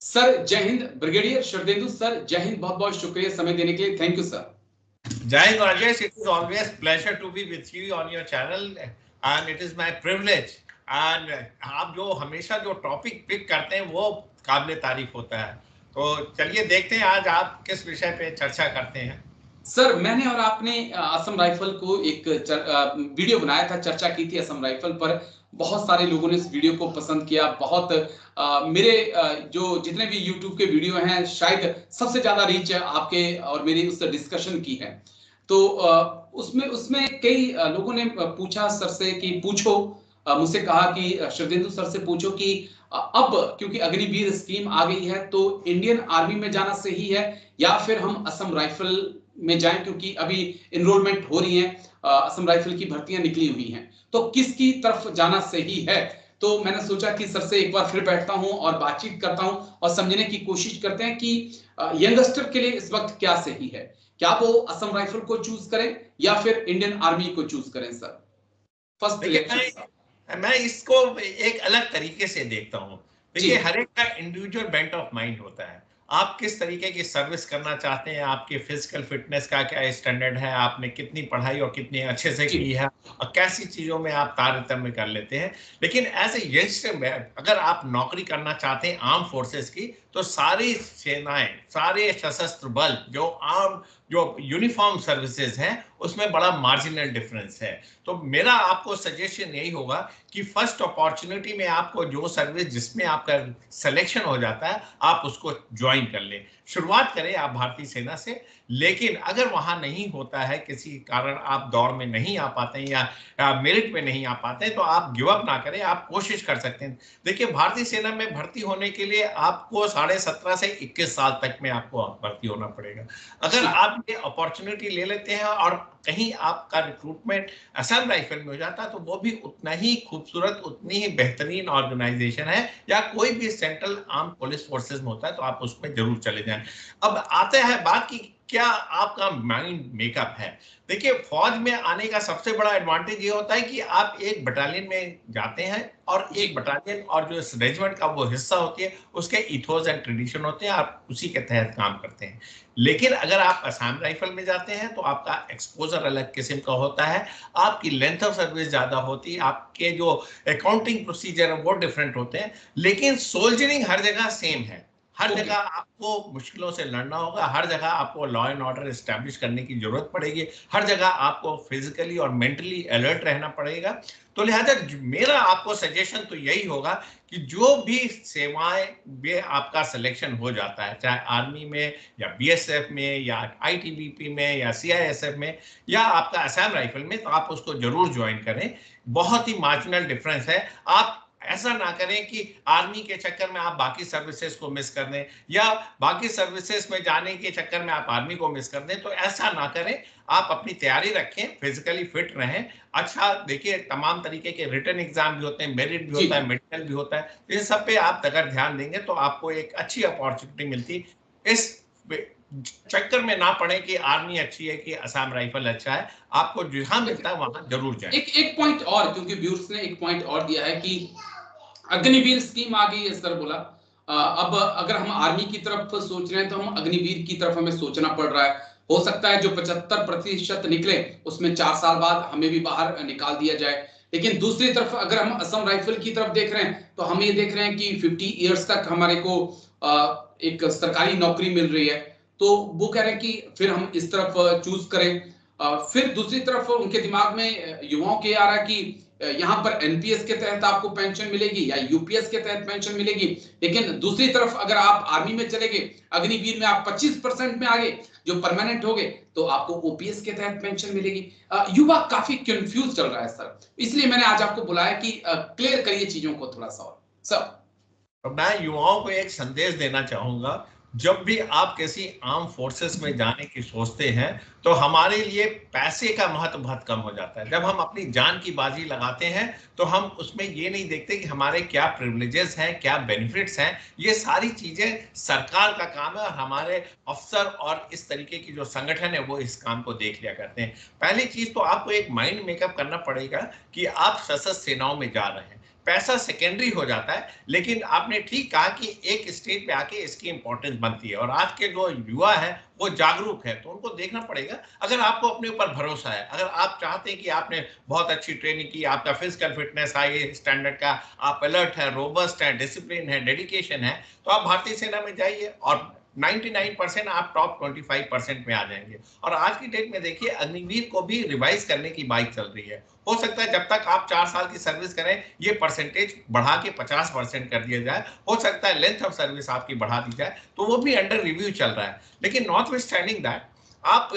Sir Jai Hind. Brigadier Sharadendu sir Jai Hind, बहुत बहुत शुक्रिया समय देने के लिए। Thank you sir. Jai Hind Rajesh, it is always pleasure to be with you on your channel and it is my privilege. And आप जो हमेशा जो टॉपिक पिक करते हैं वो काबिल तारीफ होता है। तो चलिए देखते हैं आज आप किस विषय पे चर्चा करते हैं। सर मैंने और आपने असम राइफल को एक वीडियो बनाया था, चर्चा की थी असम राइफल पर। बहुत सारे लोगों ने इस वीडियो को पसंद किया। बहुत मेरे जो जितने भी यूट्यूब के वीडियो हैं, शायद सबसे ज्यादा रीच आपके और मेरी उस डिस्कशन की है। तो उसमें उसमें कई लोगों ने पूछा सर से कि पूछो, मुझसे कहा कि शरदेंदु सर से पूछो कि अब क्योंकि अग्निवीर स्कीम आ गई है तो इंडियन आर्मी में जाना सही है या फिर हम असम राइफल में जाएं, क्योंकि अभी इनरोलमेंट हो रही है, असम राइफल की भर्तियां निकली हुई हैं, तो किसकी तरफ जाना सही है। तो मैंने सोचा कि सर से एक बार फिर बैठता हूं और बातचीत करता हूं और समझने की कोशिश करते हैं कि यंगस्टर के लिए इस वक्त क्या सही है। क्या वो असम राइफल को चूज करें या फिर इंडियन आर्मी को चूज करें। सर फर्स्ट देखिए, मैं इसको एक अलग तरीके से देखता हूँ। देखिए, हर एक का इंडिविजुअल बेंट ऑफ माइंड होता है। आप किस तरीके की सर्विस करना चाहते हैं, आपके फिजिकल फिटनेस का क्या स्टैंडर्ड है, आपने कितनी पढ़ाई और कितनी अच्छे से की है और कैसी चीजों में आप तारतम्य कर लेते हैं। लेकिन एज ए यंगस्टर अगर आप नौकरी करना चाहते हैं आर्म फोर्सेस की, तो सारी सेनाएं, सारे सशस्त्र बल जो यूनिफॉर्म सर्विसेज हैं उसमें बड़ा मार्जिनल डिफरेंस है। तो मेरा आपको सजेशन यही होगा कि फर्स्ट अपॉर्चुनिटी में आपको जो सर्विस जिसमें आपका सिलेक्शन हो जाता है आप उसको ज्वाइन कर लें। शुरुआत करें आप भारतीय सेना से। लेकिन अगर वहां नहीं होता है, किसी कारण आप दौड़ में नहीं आ पाते हैं या मेरिट में नहीं आ पाते हैं, तो आप गिव अप ना करें, आप कोशिश कर सकते हैं। देखिए, भारतीय सेना में भर्ती होने के लिए आपको 17.5 से 21 साल तक में आपको भर्ती होना पड़ेगा। अगर आप ये अपॉर्चुनिटी ले लेते हैं और कहीं आपका रिक्रूटमेंट असम राइफल में हो जाता है, तो वो भी उतना ही खूबसूरत, उतनी ही बेहतरीन ऑर्गेनाइजेशन है, या कोई भी सेंट्रल आर्म पुलिस फोर्सेस में होता है तो आप उसमें जरूर चले जाएं। अब आते हैं बात की क्या आपका माइंड मेकअप है। देखिए, फौज में आने का सबसे बड़ा एडवांटेज ये होता है कि आप एक बटालियन में जाते हैं और एक बटालियन और जो रेजिमेंट का वो हिस्सा होती है उसके इथोस एंड ट्रेडिशन होते हैं, आप उसी के तहत काम करते हैं। लेकिन अगर आप असम राइफल में जाते हैं तो आपका एक्सपोजर अलग किस्म का होता है, आपकी लेंथ ऑफ सर्विस ज्यादा होती है, आपके जो अकाउंटिंग प्रोसीजर है वो डिफरेंट होते हैं। लेकिन सोल्जरिंग हर जगह सेम है। हर जगह आपको मुश्किलों से लड़ना होगा, हर जगह आपको लॉ एंड ऑर्डर एस्टैब्लिश करने की जरूरत पड़ेगी, हर जगह आपको फिजिकली और मेंटली अलर्ट रहना पड़ेगा। तो लिहाजा मेरा आपको सजेशन तो यही होगा कि जो भी सेवाएं में आपका सिलेक्शन हो जाता है, चाहे आर्मी में या बीएसएफ में या आईटीबीपी में या सीआईएसएफ में या आपका असम राइफल में, तो आप उसको जरूर ज्वाइन करें। बहुत ही मार्जिनल डिफरेंस है। आप ऐसा ना करें कि आर्मी के चक्कर में आप बाकी सर्विसेज को मिस कर दें या बाकी सर्विसेज में जाने के चक्कर में आप आर्मी को मिस कर दें। तो ऐसा ना करें, आप अपनी तैयारी रखें, फिजिकली फिट रहें। अच्छा, देखिए, तमाम तरीके के रिटन एग्जाम भी होते हैं, मेरिट भी होता है, मेडिकल भी होता है। इन सब पे आप अगर ध्यान देंगे तो आपको एक अच्छी अपॉर्चुनिटी मिलती। इस चक्कर में ना पड़े कि आर्मी अच्छी है कि असम राइफल अच्छा है, आपको जहां मिलता है वहां जरूर जाए। एक पॉइंट और, क्योंकि व्यूअर्स ने एक पॉइंट और दिया है कि अग्निवीर स्कीम आ गई है, सर बोला। अब अगर हम आर्मी की तरफ सोच रहे हैं तो हम अग्निवीर की तरफ हमें सोचना पड़ रहा है। हो सकता है जो 75% निकले उसमें 4 साल बाद हमें भी बाहर निकाल दिया जाए। लेकिन दूसरी तरफ अगर हम असम राइफल की तरफ देख रहे हैं तो हम ये देख रहे हैं कि 50 इयर्स तक हमारे को एक सरकारी नौकरी मिल रही है। तो वो कह रहे हैं कि फिर हम इस तरफ चूज करें। फिर दूसरी तरफ उनके दिमाग में युवाओं के आ रहा है कि यहाँ पर एनपीएस के तहत आपको पेंशन मिलेगी या यूपीएस के तहत पेंशन मिलेगी। लेकिन दूसरी तरफ अगर आप आर्मी में चले गए, अग्निवीर में आप 25% में आगे जो परमानेंट हो गए, तो आपको ओपीएस के तहत पेंशन मिलेगी। युवा काफी कंफ्यूज चल रहा है सर, इसलिए मैंने आज आपको बुलाया कि क्लियर करिए चीजों को थोड़ा सा और। सर, मैं युवाओं को एक संदेश देना चाहूंगा। जब भी आप किसी आर्म फोर्सेस में जाने की सोचते हैं तो हमारे लिए पैसे का महत्व बहुत कम हो जाता है। जब हम अपनी जान की बाजी लगाते हैं तो हम उसमें ये नहीं देखते कि हमारे क्या प्रिविलेजेस हैं, क्या बेनिफिट्स हैं। ये सारी चीजें सरकार का काम है और हमारे अफसर और इस तरीके की जो संगठन है वो इस काम को देख लिया करते हैं। पहली चीज तो आपको एक माइंड मेकअप करना पड़ेगा कि आप सशस्त्र सेनाओं में जा रहे हैं। पैसा सेकेंडरी हो जाता है। लेकिन आपने ठीक कहा कि एक स्टेज पे आके इसकी इंपॉर्टेंस बनती है, और आज के जो युवा है वो जागरूक है, तो उनको देखना पड़ेगा। अगर आपको अपने ऊपर भरोसा है, अगर आप चाहते हैं कि आपने बहुत अच्छी ट्रेनिंग की, आपका फिजिकल फिटनेस हाई स्टैंडर्ड का, आप अलर्ट है, रोबस्ट है, डिसिप्लिन है, डेडिकेशन है, तो आप भारतीय सेना में जाइए और 99% आप टॉप 25% में आ जाएंगे। और आज की डेट में देखिए अग्निवीर को भी रिवाइज करने की बात चल रही है। हो सकता है जब तक आप 4 साल की सर्विस करें ये परसेंटेज बढ़ा के 50% कर दिया जाए, हो सकता है लेंथ ऑफ सर्विस आपकी बढ़ा दी जाए, तो वो भी अंडर रिव्यू चल रहा है। लेकिन नॉट विथस्टैंडिंग दैट, आप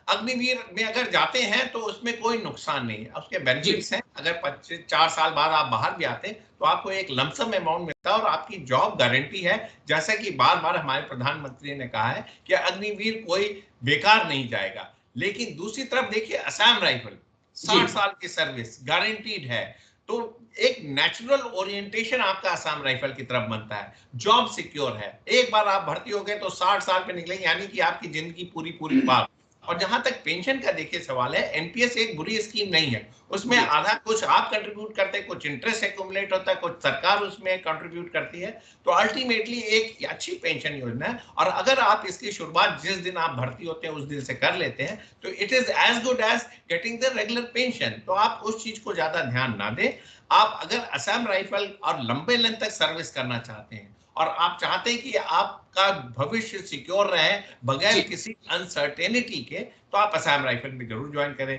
अग्निवीर में अगर जाते हैं तो उसमें कोई नुकसान नहीं है, उसके बेनिफिट्स हैं। अगर 4 साल बाद आप बाहर भी आते हैं तो आपको एक लमसम अमाउंट मिलता है और आपकी जॉब गारंटी है। जैसा कि बार बार हमारे प्रधानमंत्री ने कहा है कि अग्निवीर कोई बेकार नहीं जाएगा। लेकिन दूसरी तरफ देखिए असम राइफल 60 साल की सर्विस गारंटीड है, तो एक नेचुरल ओरिएंटेशन आपका असम राइफल की तरफ बनता है, जॉब सिक्योर है। एक बार आप भर्ती हो गए तो 60 साल पे निकलेंगे, यानी कि आपकी जिंदगी पूरी पूरी पार। और जहां तक पेंशन का देखिए सवाल है, एनपीएस एक बुरी स्कीम नहीं है, उसमें आधा कुछ आप कंट्रीब्यूट करते हैं, कुछ इंटरेस्ट एक्यूमुलेट होता है, कुछ सरकार उसमें कंट्रीब्यूट करती है, तो अल्टीमेटली एक अच्छी पेंशन योजना है। और अगर आप इसकी शुरुआत जिस दिन आप भर्ती होते हैं उस दिन से कर लेते हैं तो it is as good as getting the regular pension. तो आप उस चीज को ज्यादा ध्यान ना दें। आप अगर असम राइफल और लंबे लेंथ तक सर्विस करना चाहते हैं और आप चाहते हैं कि आपका भविष्य सिक्योर रहे बगैर किसी अनसर्टेनिटी के, तो आप असम राइफल में जरूर ज्वाइन करें।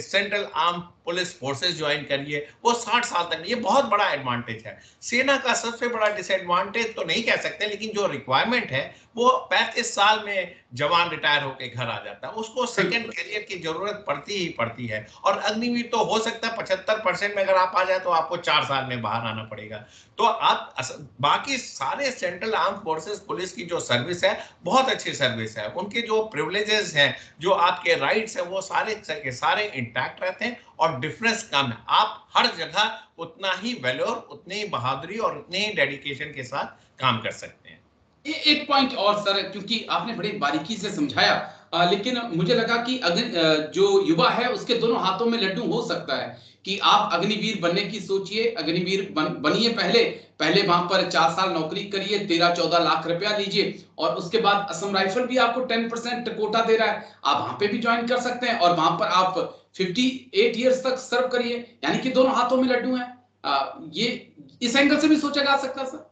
Central arm police forces join करिए, वो 60 साल तक, ये बहुत बड़ा एडवांटेज है। सेना का सबसे बड़ा डिसएडवांटेज तो नहीं कह सकते, लेकिन जो रिक्वायरमेंट है वो 35 साल में जवान रिटायर होकर घर आ जाता है, उसको सेकंड करियर की जरूरत पड़ती ही पड़ती है। और अग्निवीर तो हो सकता है 75% में अगर आप आ जाए तो आपको 4 साल में बाहर आना पड़ेगा। तो आप बाकी सारे सेंट्रल आर्म फोर्सेस पुलिस की जो सर्विस है बहुत अच्छी सर्विस है, उनके जो प्रिविलेजेस हैं, जो आपके राइट्स हैं, वो सारे के सारे इंटैक्ट रहते हैं और डिफरेंस कम है। आप हर जगह उतना ही वैल्योर, उतनी ही बहादुरी और उतने ही डेडिकेशन के साथ काम कर सकते हैं। एक पॉइंट और सर, क्योंकि आपने बड़ी बारीकी से समझाया, लेकिन मुझे लगा कि जो युवा है उसके दोनों हाथों में लड्डू हो सकता है कि आप अग्निवीर बनने की सोचिए, अग्निवीर बनिए, पहले वहां पर 4 साल नौकरी करिए, 13-14 लाख रुपया लीजिए, और उसके बाद असम राइफल भी आपको 10% कोटा दे रहा है, आप वहां पे भी ज्वाइन कर सकते हैं और वहां पर आप 58 ईयर्स तक सर्व करिए। यानी कि दोनों हाथों में लड्डू हैं। ये इस एंगल से भी सोचा जा सकता है सर।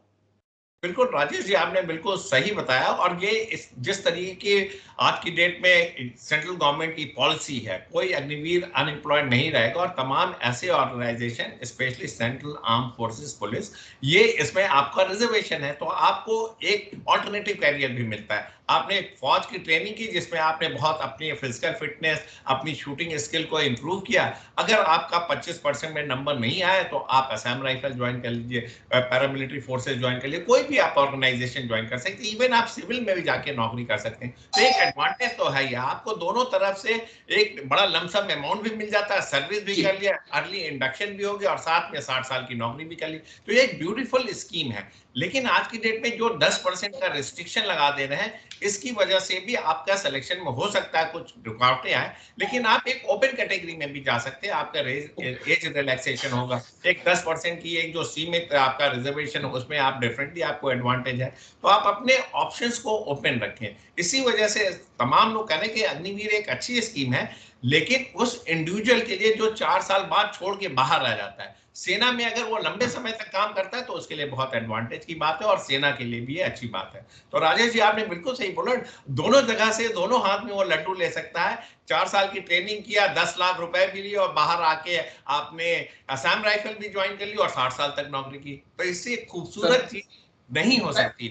बिल्कुल राजेश जी, आपने बिल्कुल सही बताया। और ये जिस तरीके की आज की डेट में सेंट्रल गवर्नमेंट की पॉलिसी है, कोई अग्निवीर अनएम्प्लॉयड नहीं रहेगा, और तमाम ऐसे organisation specially central arm forces police, ये इसमें आपका रिजर्वेशन है, तो आपको एक ऑल्टरनेटिव कैरियर भी मिलता है। आपने फौज की ट्रेनिंग की जिसमें आपने बहुत अपनी फिजिकल फिटनेस, अपनी शूटिंग स्किल को इंप्रूव किया। अगर आपका 25% में नंबर नहीं आया तो आप असम राइफल ज्वाइन कर लीजिए, पैरामिलिट्री फोर्सेस ज्वाइन कर लीजिए, कोई भी आप ऑर्गेनाइजेशन ज्वाइन कर सकते हैं, इवन आप सिविल में भी जाके नौकरी कर सकते हैं। तो एक एडवांटेज तो है ही, आपको दोनों तरफ से एक बड़ा लमसम अमाउंट भी मिल जाता है, सर्विस भी कर लिया, अर्ली इंडक्शन भी हो गया और साथ में 60 साल की नौकरी भी कर ली। तो ये एक ब्यूटीफुल स्कीम है। लेकिन आज की डेट में जो 10% का रिस्ट्रिक्शन लगा दे रहे हैं, इसकी वजह से भी आपका सिलेक्शन में हो सकता है कुछ रुकावटें आए। लेकिन आप एक ओपन कैटेगरी में भी जा सकते हैं, आपका एज रिलैक्सेशन होगा, एक 10% की एक जो सीमित आपका रिजर्वेशन है उसमें आप डिफरेंटली, आपको एडवांटेज है। तो आप अपने ऑप्शंस को ओपन रखें। इसी वजह से तमाम लोग कह रहे हैं कि अग्निवीर एक अच्छी स्कीम है, लेकिन उस इंडिविजुअल के लिए जो 4 साल बाद छोड़ के बाहर आ जाता है, सेना में अगर वो लंबे समय तक काम करता है तो उसके लिए बहुत एडवांटेज की बात है और सेना के लिए भी ये अच्छी बात है। तो राजेश जी आपने बिल्कुल सही बोला, दोनों जगह से दोनों हाथ में वो लड्डू ले सकता है। 4 साल की ट्रेनिंग किया, 10 लाख रुपए भी लिए और बाहर आके आपने असम राइफल भी ज्वाइन कर ली और 60 साल तक नौकरी की, तो इससे खूबसूरत चीज नहीं हो सकती।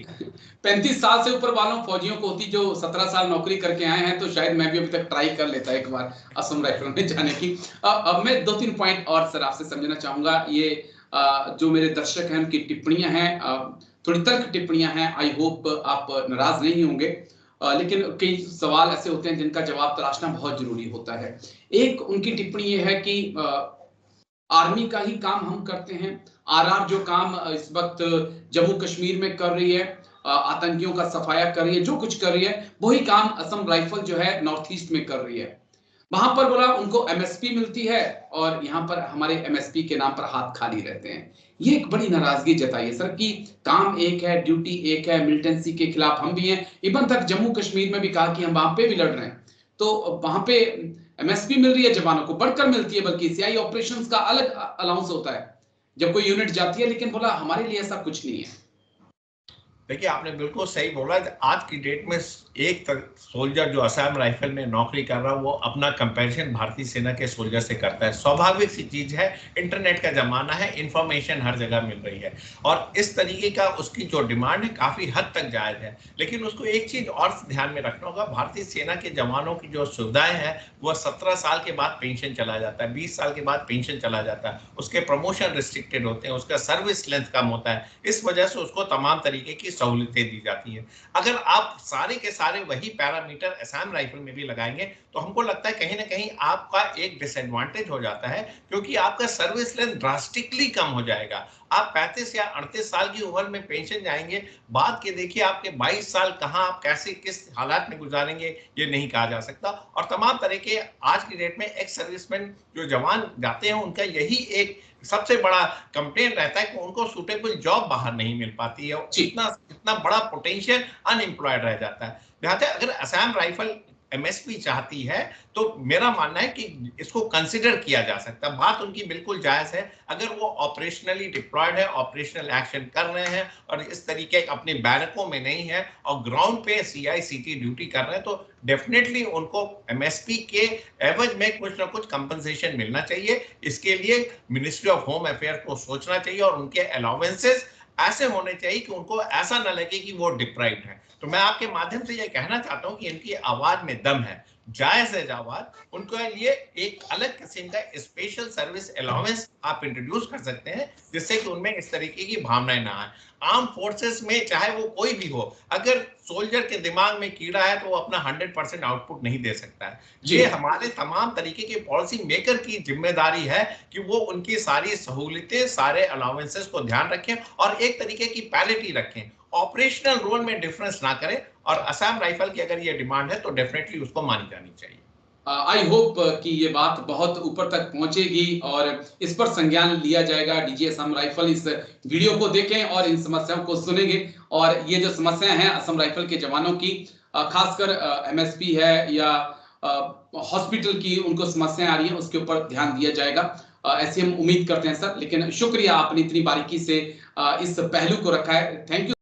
35 साल से ऊपर वालों फौजियों को होती जो 17 साल नौकरी करके आए हैं, तो शायद मैं भी अभी तक ट्राई कर लेता एक बार असम राइफल में जाने की। अब मैं 2-3 पॉइंट और सर आपसे समझना चाहूंगा। ये जो मेरे दर्शक हैं उनकी टिप्पणियां हैं, थोड़ी तर्क टिप्पणियां हैं, आई होप आप नाराज नहीं होंगे, लेकिन कई सवाल ऐसे होते हैं जिनका जवाब तलाशना बहुत जरूरी होता है। एक उनकी टिप्पणी ये है कि आर्मी का ही काम हम करते हैं, आरआर जो काम इस वक्त जम्मू कश्मीर में कर रही है, आतंकियों का सफाया कर रही है, जो कुछ कर रही है वही काम असम राइफल जो है नॉर्थ ईस्ट में कर रही है। वहां पर बोला उनको एमएसपी मिलती है और यहाँ पर हमारे एमएसपी के नाम पर हाथ खाली रहते हैं। ये एक बड़ी नाराजगी जताई है सर कि काम एक है, ड्यूटी एक है, मिलिटेंसी के खिलाफ हम भी हैं। इवन तक जम्मू कश्मीर में भी कहा कि हम वहां पे भी लड़ रहे हैं, तो वहां पे एमएसपी मिल रही है, जवानों को बढ़कर मिलती है, बल्कि सीआई ऑपरेशंस का अलग अलाउंस होता है जब कोई यूनिट जाती है, लेकिन बोला हमारे लिए ऐसा कुछ नहीं है। देखिए, आपने बिल्कुल सही बोला। आज की डेट में एक सोल्जर जो असम राइफल में नौकरी कर रहा है वो अपना कंपैरिजन भारतीय सेना के सोल्जर से करता है। स्वाभाविक सी चीज है, इंटरनेट का जमाना है, इंफॉर्मेशन हर जगह मिल रही है और इस तरीके का उसकी जो डिमांड है काफी हद तक जायज है। लेकिन उसको एक चीज और ध्यान में रखना होगा, भारतीय सेना के जवानों की जो सुविधाएं हैं वह 17 साल के बाद पेंशन चला जाता है, 20 साल के बाद पेंशन चला जाता है, उसके प्रमोशन रिस्ट्रिक्टेड होते हैं, उसका सर्विस लेंथ कम होता है। इस वजह से उसको तमाम तरीके की सहूलियतें दी जाती है। अगर आप सारे के सारे वही पैरामीटर असम राइफल में भी लगाएंगे तो हमको लगता है कहीं ना कहीं आपका एक डिसएडवांटेज हो जाता है, क्योंकि आपका सर्विस लेंथ ड्रास्टिकली कम हो जाएगा। आप 35 या 38 साल की उम्र में पेंशन जाएंगे, बाद के देखिए आपके 22 साल कहां आप कैसे किस हालात में गुजारेंगे ये नहीं कहा जा सकता। और तमाम तरह के आज की डेट में एक्स सर्विसमैन जो जवान जाते हैं उनका यही एक सबसे बड़ा कंप्लेन रहता है कि उनको सूटेबल जॉब बाहर नहीं मिल पाती है, इतना इतना बड़ा पोटेंशियल अनएम्प्लॉयड रह जाता है। लिहाजा अगर असम राइफल एमएसपी चाहती है तो मेरा मानना है कि इसको कंसिडर किया जा सकता है। बात उनकी बिल्कुल जायज है। अगर वो ऑपरेशनली डिप्लॉयड है, ऑपरेशनल एक्शन कर रहे हैं और इस तरीके अपने बैरकों में नहीं है और ग्राउंड पे सीआईसीटी ड्यूटी कर रहे हैं तो डेफिनेटली उनको एमएसपी के एवज में कुछ ना कुछ कंपनसेशन मिलना चाहिए। इसके लिए मिनिस्ट्री ऑफ होम अफेयर को सोचना चाहिए और उनके अलाउंसेस ऐसे होने चाहिए कि उनको ऐसा न लगे कि वो डिप्राइव्ड है। तो मैं आपके माध्यम से ये कहना चाहता हूं कि इनकी आवाज में दम है, जायज है आवाज, उनके लिए एक अलग किस्म का स्पेशल सर्विस अलाउंस आप इंट्रोड्यूस कर सकते हैं जिससे कि उनमें इस तरीके की भावनाएं ना आए। आर्म फोर्सेस में चाहे वो कोई भी हो, अगर सोल्जर के दिमाग में कीड़ा है तो वो अपना 100% आउटपुट नहीं दे सकता है। ये हमारे तमाम तरीके के पॉलिसी मेकर की जिम्मेदारी है कि वो उनकी सारी सहूलियतें, सारे अलाउंसेस को ध्यान रखें और एक तरीके की पैरिटी रखें, ऑपरेशनल रोल में डिफरेंस ना करें। और असम राइफल की अगर ये डिमांड है तो डेफिनेटली उसको मानी जानी चाहिए। आई होप कि ये बात बहुत ऊपर तक पहुंचेगी और इस पर संज्ञान लिया जाएगा। डीजी असम राइफल इस वीडियो को देखें और इन समस्याओं को सुनेंगे और ये जो समस्याएं हैं असम राइफल के जवानों की, खासकर एमएसपी है या हॉस्पिटल की उनको समस्याएं आ रही हैं, उसके ऊपर ध्यान दिया जाएगा, ऐसी हम उम्मीद करते हैं सर। लेकिन शुक्रिया, आपने इतनी बारीकी से इस पहलू को रखा है। Thank you.